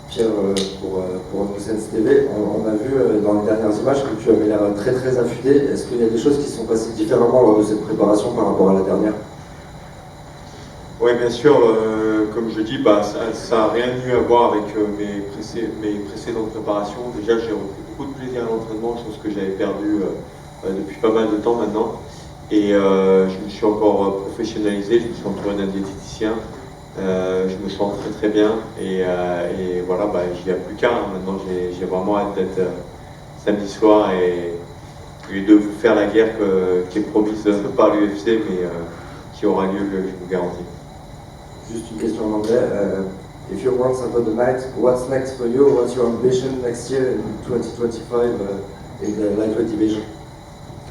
Pierre, pour Sense TV, on a vu dans les dernières images que tu avais l'air très très affûté. Est-ce qu'il y a des choses qui se sont passées différemment lors de cette préparation par rapport à la dernière? Oui, bien sûr, comme je dis, ça n'a rien eu à voir avec mes précédentes préparations. Déjà, j'ai repris beaucoup de plaisir à l'entraînement, chose que j'avais perdue depuis pas mal de temps maintenant. Et je me suis encore professionnalisé, je me suis entouré d'un diététicien. Je me sens très très bien et voilà, j'y ai plus qu'à. Maintenant, j'ai vraiment hâte d'être samedi soir et de vous faire la guerre qui est promise par l'UFC, mais qui aura lieu, je vous garantis. Juste une question en anglais. If you won Saturday night, what's next for you? What's your ambition next year in 2025 in the lightweight division?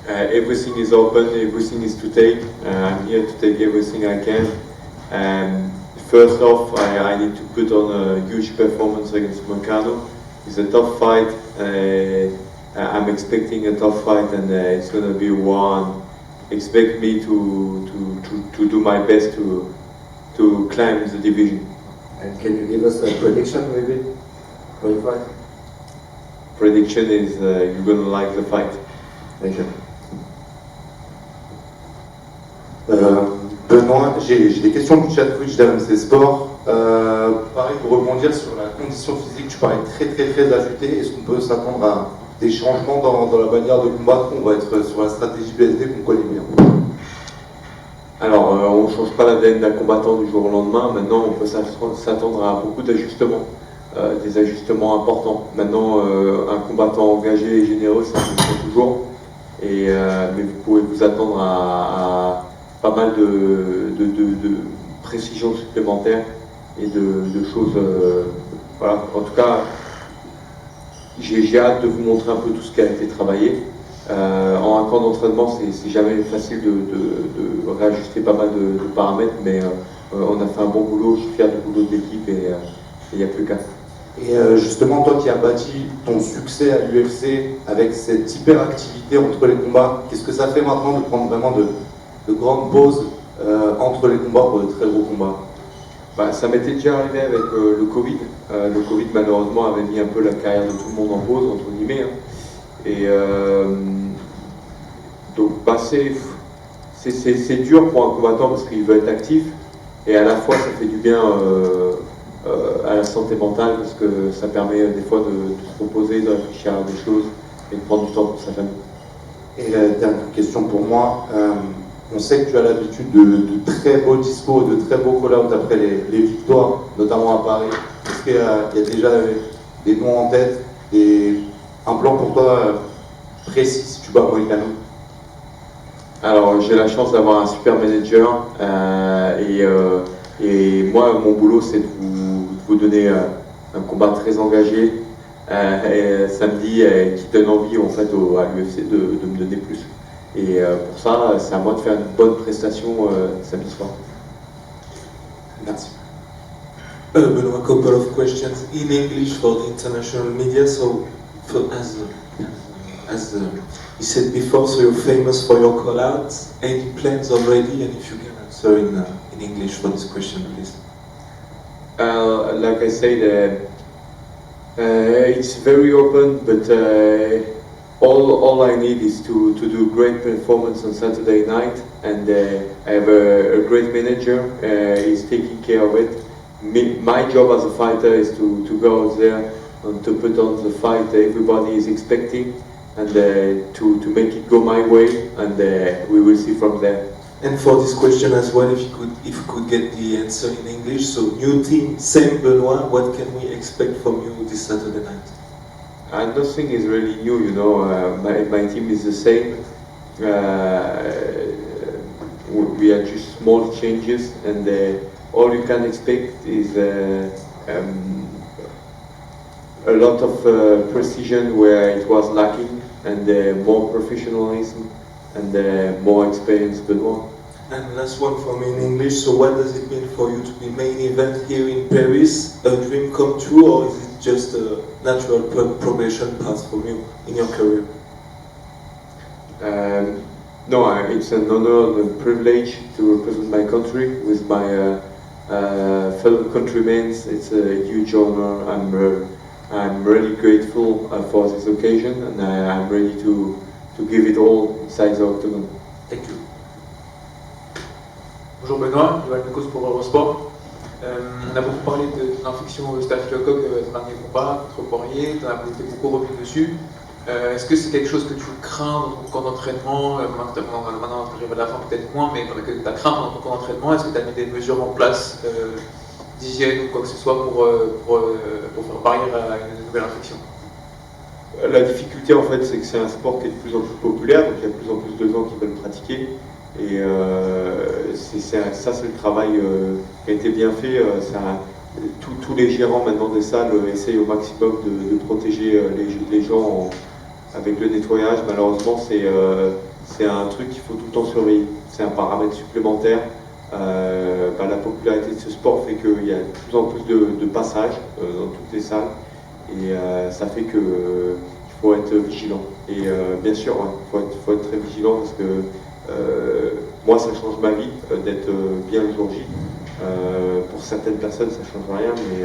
Everything is open, everything is to take. I'm here to take everything I can. First off, I need to put on a huge performance against Moicano. It's a tough fight. I'm expecting a tough fight, and it's going to be one. Expect me to do my best to climb the division. And can you give us a prediction, maybe, for the fight? Prediction is you're going to like the fight. Thank you. Benoît, j'ai des questions du chat Twitch d'RMC Sport. Pareil, pour rebondir sur la condition physique, tu parais très affûté. Est-ce qu'on peut s'attendre à des changements dans la manière de combattre? On va être sur la stratégie BSD qu'on connaît bien. Alors, on ne change pas l'ADN d'un combattant du jour au lendemain. Maintenant, on peut s'attendre à beaucoup d'ajustements, des ajustements importants. Maintenant, un combattant engagé et généreux, ça fonctionne toujours. Mais vous pouvez vous attendre à pas mal de précisions supplémentaires et de choses. Voilà. En tout cas, j'ai hâte de vous montrer un peu tout ce qui a été travaillé. En un camp d'entraînement, c'est jamais facile de réajuster pas mal de paramètres, mais on a fait un bon boulot, je suis fier du boulot de l'équipe et il n'y a plus qu'à. Et justement, toi qui as bâti ton succès à l'UFC avec cette hyperactivité entre les combats, qu'est-ce que ça fait maintenant de prendre vraiment de grandes pauses entre les combats pour de très gros combats? Ça m'était déjà arrivé avec le Covid. Le Covid, malheureusement, avait mis un peu la carrière de tout le monde en pause, entre guillemets. Et donc, c'est dur pour un combattant parce qu'il veut être actif. Et à la fois, ça fait du bien à la santé mentale parce que ça permet des fois de se reposer, de réfléchir à des choses et de prendre du temps pour sa famille. Et la dernière question pour moi, on sait que tu as l'habitude de très beaux dispos, de très beaux call-outs après les victoires, notamment à Paris. Est-ce qu'il y a déjà des noms en tête, un plan pour toi précis si tu bats Moicano? Alors j'ai la chance d'avoir un super manager et moi mon boulot c'est de vous donner un combat très engagé samedi qui donne envie en fait à l'UFC de me donner plus. Et pour ça c'est à moi de faire une bonne prestation samedi soir. Merci. Benoit, a couple of questions in English for the international media. So, as you said before, so you're famous for your call-outs. Any plans already? And if you can answer in English for this question, please. Like I said, it's very open, but all I need is to do great performance on Saturday night, and I have a great manager. He's taking care of it. My job as a fighter is to go out there and to put on the fight everybody is expecting, and to make it go my way, and we will see from there. And for this question as well, if you could get the answer in English, so new team, same Benoit, what can we expect from you this Saturday night? Nothing is really new, you know. My team is the same. We are just small changes, and all you can expect is a lot of precision where it was lacking, and more professionalism and more experience Benoit. And last one for me in English, so what does it mean for you to be main event here in Paris? A dream come true, or is it just a natural progression path for you in your career? No, it's an honor and a privilege to represent my country with my fellow countrymen, it's a huge honor. I'm really grateful for this occasion, and I'm ready to give it all inside the octagon. Thank you. Bonjour Benoît, Joël Lecos pour Eurosport. On a beaucoup parlé de l'infection au staphylocoque de ton dernier combat contre Poirier, tu as beaucoup revenu dessus. Est-ce que c'est quelque chose que tu crains dans ton camp d'entraînement, maintenant tu arrives à la fin peut-être moins, mais que tu as craint dans ton camp d'entraînement? Est-ce que tu as mis des mesures en place d'hygiène ou quoi que ce soit pour faire barrière à une nouvelle infection? La difficulté en fait, c'est que c'est un sport qui est de plus en plus populaire, donc il y a de plus en plus de gens qui veulent pratiquer. Et ça c'est le travail qui a été bien fait. Tous les gérants maintenant des salles essayent au maximum de protéger les gens avec le nettoyage. Malheureusement c'est un truc qu'il faut tout le temps surveiller. C'est un paramètre supplémentaire. La popularité de ce sport fait qu'il y a de plus en plus de passages dans toutes les salles. Et ça fait qu'il faut être vigilant. Et bien sûr, il faut être très vigilant parce que moi ça change ma vie d'être bien le jour J. Pour certaines personnes ça change rien, mais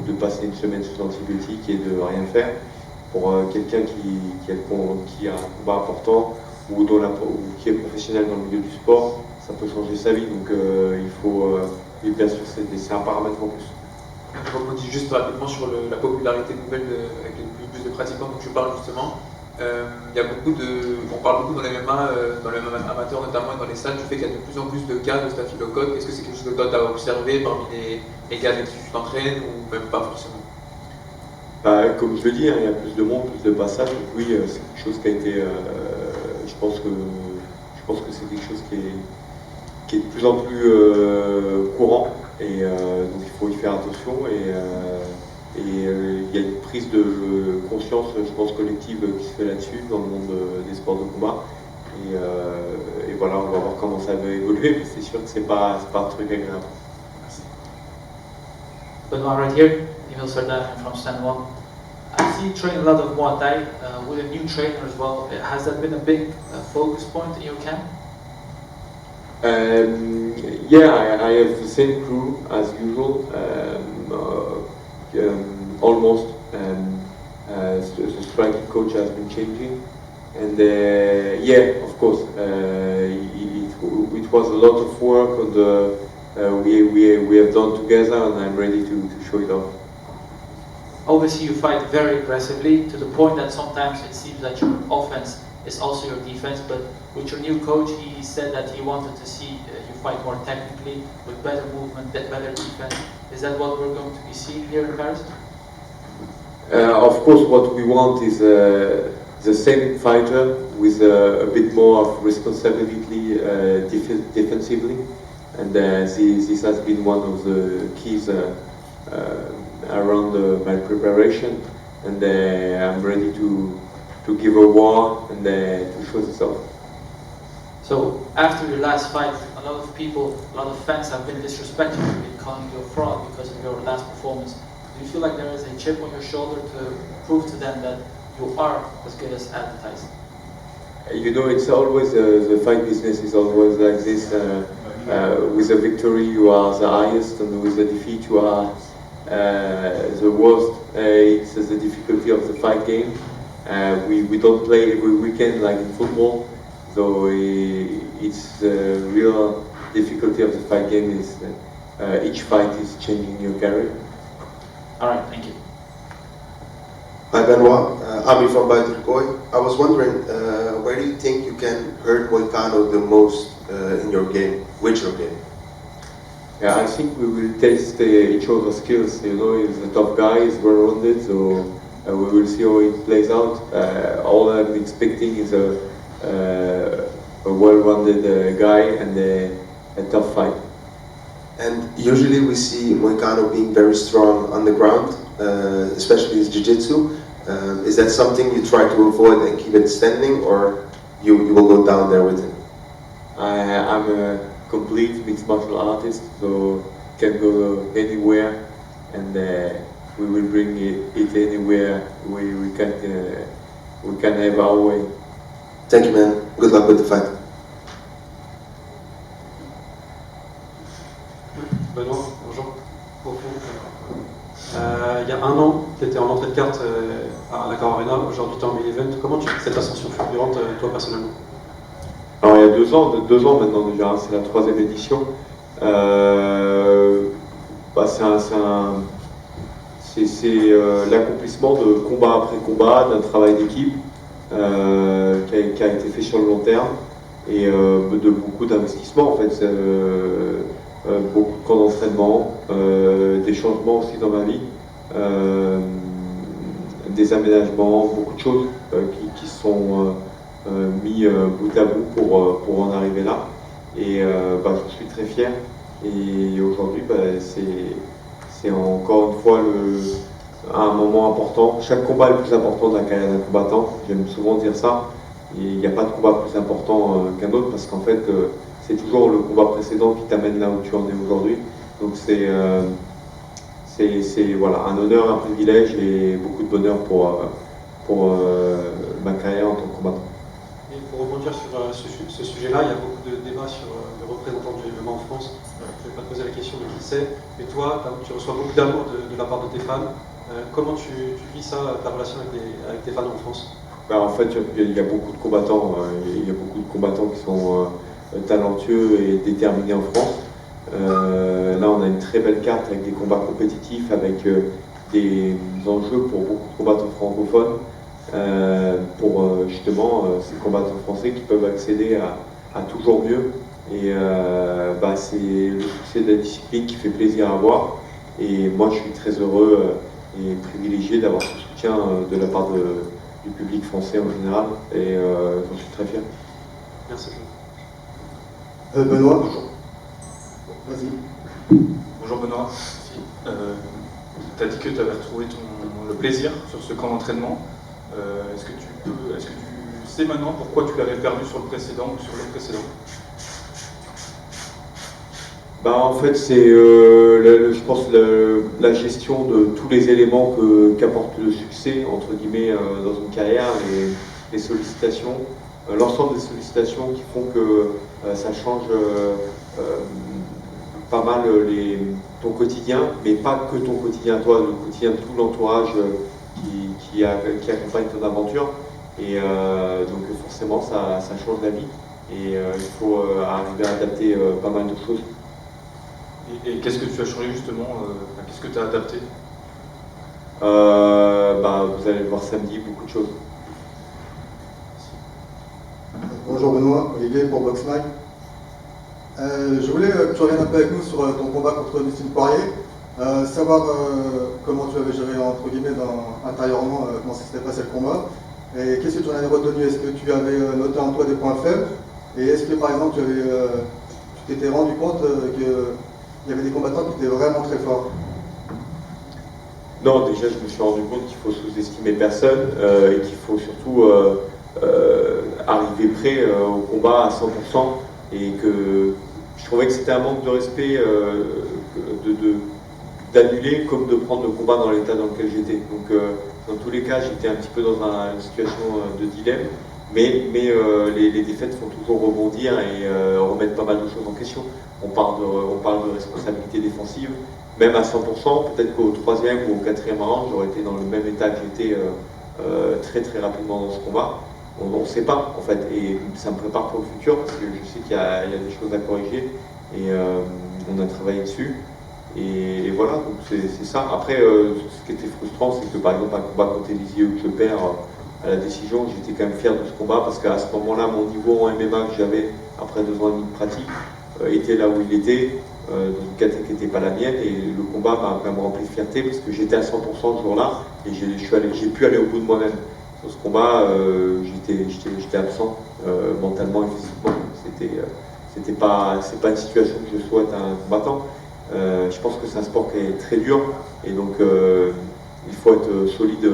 de passer une semaine sous antibiotiques et de rien faire, pour quelqu'un qui a un combat important ou qui est professionnel dans le milieu du sport, ça peut changer sa vie. Donc il faut, et bien sûr c'est un paramètre en plus. Je rebondis juste rapidement sur la popularité nouvelle avec les plus de pratiquants dont tu parles justement. On parle beaucoup dans les MMA, dans le MMA amateur notamment et dans les salles, du fait qu'il y a de plus en plus de cas de staphylocoque. Est-ce que c'est quelque chose que toi tu as observé parmi les gars avec qui tu t'entraînes ou même pas forcément? Comme je le dis, il y a plus de monde, plus de passages, donc oui, c'est quelque chose qui a été, je pense que c'est quelque chose qui est de plus en plus courant, et donc il faut y faire attention, et il y a une prise de conscience, je pense, collective qui se fait là-dessus dans le monde des sports de combat, et voilà, on va voir comment ça va évoluer, mais c'est sûr que c'est pas un truc agréable. Merci. Benoit, right here, Emil Sardafian from Stand One. I see you train a lot of Muay Thai with a new trainer as well. Has that been a big focus point in your camp? Yeah, I have the same crew as usual, almost. The striking coach has been changing, and yeah, of course, it was a lot of work on we have done together, and I'm ready to show it off. Obviously, you fight very aggressively to the point that sometimes it seems that your offense is also your defense. But with your new coach, he said that he wanted to see you fight more technically, with better movement, better defense. Is that what we're going to be seeing here in Paris? Of course, what we want is the same fighter with a bit more of responsibility defensively, and this has been one of the keys around my preparation, and I'm ready to give a war and to show this off. So after your last fight, a lot of fans have been disrespecting you, been calling you a fraud because of your last performance. Do you feel like there is a chip on your shoulder to prove to them that you are as good as advertised? You know, it's always the fight business is always like this. With a victory, you are the highest, and with a defeat, you are the worst. It's the difficulty of the fight game. We don't play every weekend like in football, so it's the real difficulty of the fight game is each fight is changing your career. All right, thank you. Hi Benoit, Ami from Buitenkooi. I was wondering, where do you think you can hurt Moicano the most in your game? With your game? Yeah, I think we will test each other's skills. You know, he's a tough guy, he's well-rounded, so we will see how it plays out. All I'm expecting is a well-rounded guy and a tough fight. And usually we see Moicano being very strong on the ground, especially his jiu-jitsu. Is that something you try to avoid and keep it standing, or you will go down there with him? I'm a complete mixed martial artist, so can go anywhere, and we will bring it anywhere we can have our way. Thank you, man. Good luck with the fight. il y a un an, tu étais en entrée de carte à la Car Arena, aujourd'hui tu es en main event. Comment tu fais cette ascension fulgurante, toi personnellement? Alors il y a 2 ans maintenant déjà, hein, c'est la 3e édition. C'est l'accomplissement de combat après combat, d'un travail d'équipe qui a été fait sur le long terme et de beaucoup d'investissements en fait, beaucoup de camps d'entraînement, des changements aussi dans ma vie, des aménagements, beaucoup de choses qui sont mis bout à bout pour en arriver là. Et j'en suis très fier. Et aujourd'hui, c'est encore une fois un moment important. Chaque combat est le plus important de la carrière d'un combattant. J'aime souvent dire ça. Il n'y a pas de combat plus important qu'un autre parce qu'en fait, c'est toujours le combat précédent qui t'amène là où tu en es aujourd'hui. Donc c'est voilà, un honneur, un privilège et beaucoup de bonheur pour ma carrière en tant que combattant. Et pour rebondir sur ce sujet-là, il y a beaucoup de débats sur le représentant du MMA en France. Je ne vais pas te poser la question de qui c'est, mais toi, tu reçois beaucoup d'amour de la part de tes fans. Comment tu vis ça, ta relation avec tes fans en France? En fait, il y a beaucoup de combattants. Il y a beaucoup de combattants qui sont talentueux et déterminés en France. Là, on a une très belle carte avec des combats compétitifs, avec des enjeux pour beaucoup de combattants francophones, pour justement ces combattants français qui peuvent accéder à toujours mieux. Et c'est le succès de la discipline qui fait plaisir à voir. Et moi, je suis très heureux et privilégié d'avoir ce soutien de la part du public français en général. Et j'en suis très fier. Merci. Benoît, bonjour. Vas-y. Bonjour Benoît. Tu as dit que tu avais retrouvé le plaisir sur ce camp d'entraînement. Est-ce que tu sais maintenant pourquoi tu l'avais perdu sur le précédent ou sur le précédent? En fait, c'est, je pense, la gestion de tous les éléments qu'apporte le succès, entre guillemets, dans une carrière, les sollicitations, l'ensemble des sollicitations qui font que ça change pas mal ton quotidien, mais pas que ton quotidien à toi, le quotidien de tout l'entourage qui accompagne ton aventure. Et donc forcément, ça change la vie. Et il faut arriver à adapter pas mal de choses. Et qu'est-ce que tu as changé justement? Qu'est-ce que tu as adapté? Vous allez le voir samedi, beaucoup de choses. Bonjour Benoît, Olivier pour Boxmag. Je voulais que tu reviennes un peu avec nous sur ton combat contre Dustin Poirier, savoir comment tu avais géré entre guillemets intérieurement comment s'était passé le combat, et qu'est-ce que tu en avais retenu? Est-ce que tu avais noté en toi des points faibles, et est-ce que par exemple tu t'étais rendu compte qu'il y avait des combattants qui étaient vraiment très forts? Non, déjà je me suis rendu compte qu'il faut sous-estimer personne et qu'il faut surtout arriver prêt au combat à 100%, et que je trouvais que c'était un manque de respect d'annuler comme de prendre le combat dans l'état dans lequel j'étais. Donc dans tous les cas j'étais un petit peu dans une situation de dilemme, mais les défaites font toujours rebondir et remettre pas mal de choses en question. On parle de responsabilité défensive, même à 100%, peut-être qu'au 3e ou au 4e round j'aurais été dans le même état que j'étais très très rapidement dans ce combat. On ne sait pas en fait, et ça me prépare pour le futur parce que je sais qu'il y a des choses à corriger et on a travaillé dessus. Et voilà, donc c'est ça. Après, ce qui était frustrant, c'est que par exemple un combat contre Elisée où je perds à la décision, j'étais quand même fier de ce combat parce qu'à ce moment-là, mon niveau en MMA que j'avais après 2 ans et demi de pratique était là où il était, dans une catégorie qui n'était pas la mienne, et le combat m'a quand même rempli de fierté parce que j'étais à 100% ce jour-là et j'ai pu aller au bout de moi-même. Sur ce combat, j'étais absent mentalement et physiquement. C'est pas une situation que je souhaite à un combattant. Je pense que c'est un sport qui est très dur et donc il faut être solide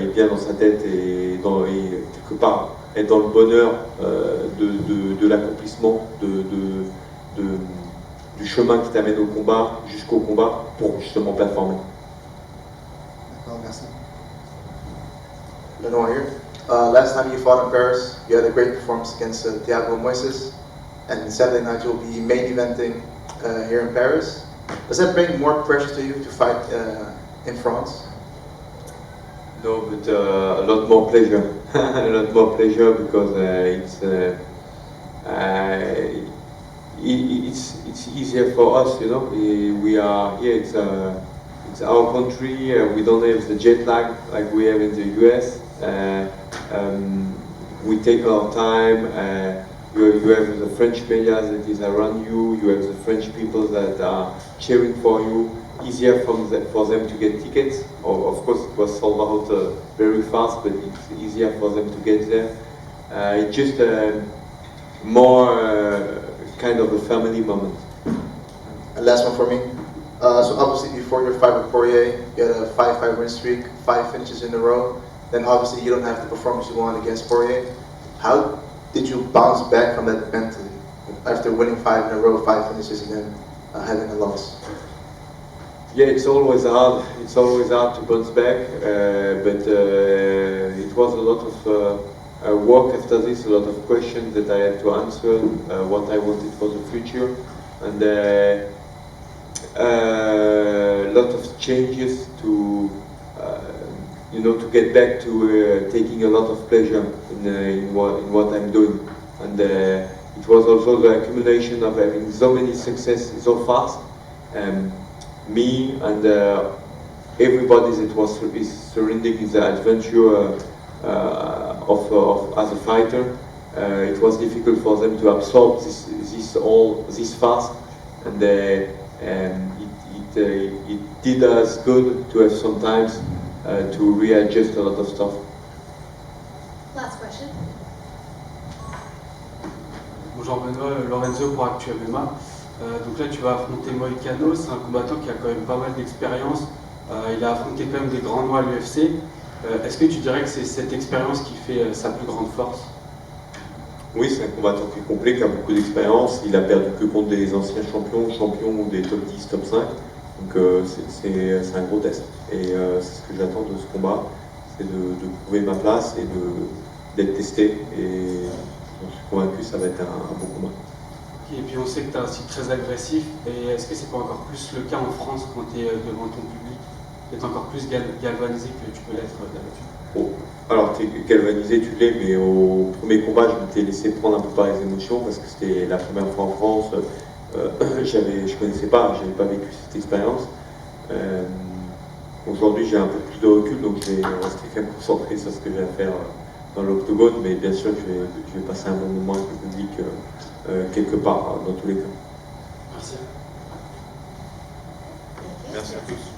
et bien dans sa tête et quelque part être dans le bonheur de l'accomplissement du chemin qui t'amène au combat jusqu'au combat pour justement performer. D'accord, merci. Benoit here. Last time you fought in Paris, you had a great performance against Thiago Moises, and Saturday night you'll be main eventing here in Paris. Does that bring more pressure to you to fight in France? No, but a lot more pleasure. A lot more pleasure because it's easier for us, you know. We are here. It's our country. We don't have the jet lag like we have in the US. We take our time. You have the French media that is around you. You have the French people that are cheering for you. Easier for them to get tickets. Of course, it was sold out very fast, but it's easier for them to get there. It's just more kind of a family moment. And last one for me. So obviously before your fight with Poirier, you had a 5-5 win streak, 5 finishes in a row. Then obviously you don't have the performance you wanted against Poirier. How did you bounce back from that mentally? After winning 5 in a row, 5 finishes, and then having a loss? Yeah, it's always hard. It's always hard to bounce back, but it was a lot of work after this, a lot of questions that I had to answer, what I wanted for the future, and a lot of changes to, you know, to get back to taking a lot of pleasure in what I'm doing, and it was also the accumulation of having so many successes so fast. Me and everybody that is surrounding the adventure of as a fighter, it was difficult for them to absorb this fast, and it did us good to have sometimes to readjust a lot of stuff. Last question. Bonjour Benoît, Lorenzo pour Actu MMA. Donc là tu vas affronter Moïcano, c'est un combattant qui a quand même pas mal d'expérience. Il a affronté quand même des grands noms à l'UFC. Est-ce que tu dirais que c'est cette expérience qui fait sa plus grande force? Oui, c'est un combattant qui est complet, qui a beaucoup d'expérience. Il a perdu que contre des anciens champions ou des top 10, top 5. Donc c'est un gros test. Et c'est ce que j'attends de ce combat, c'est de prouver ma place et d'être testé. Et je suis convaincu que ça va être un beau combat. Et puis on sait que tu es un style très agressif. Et est-ce que c'est pas encore plus le cas en France quand tu es devant ton public? Tu es encore plus galvanisé que tu peux l'être d'habitude? Oh. Alors, tu es galvanisé, tu l'es, mais au premier combat, je m'étais laissé prendre un peu par les émotions parce que c'était la première fois en France. Je connaissais pas, j'avais pas vécu cette expérience. Aujourd'hui, j'ai un peu plus de recul, donc je vais rester quand même concentré sur ce que j'ai à faire dans l'octogone, mais bien sûr, je vais passer un bon moment avec le public quelque part, dans tous les cas. Merci. Merci à tous.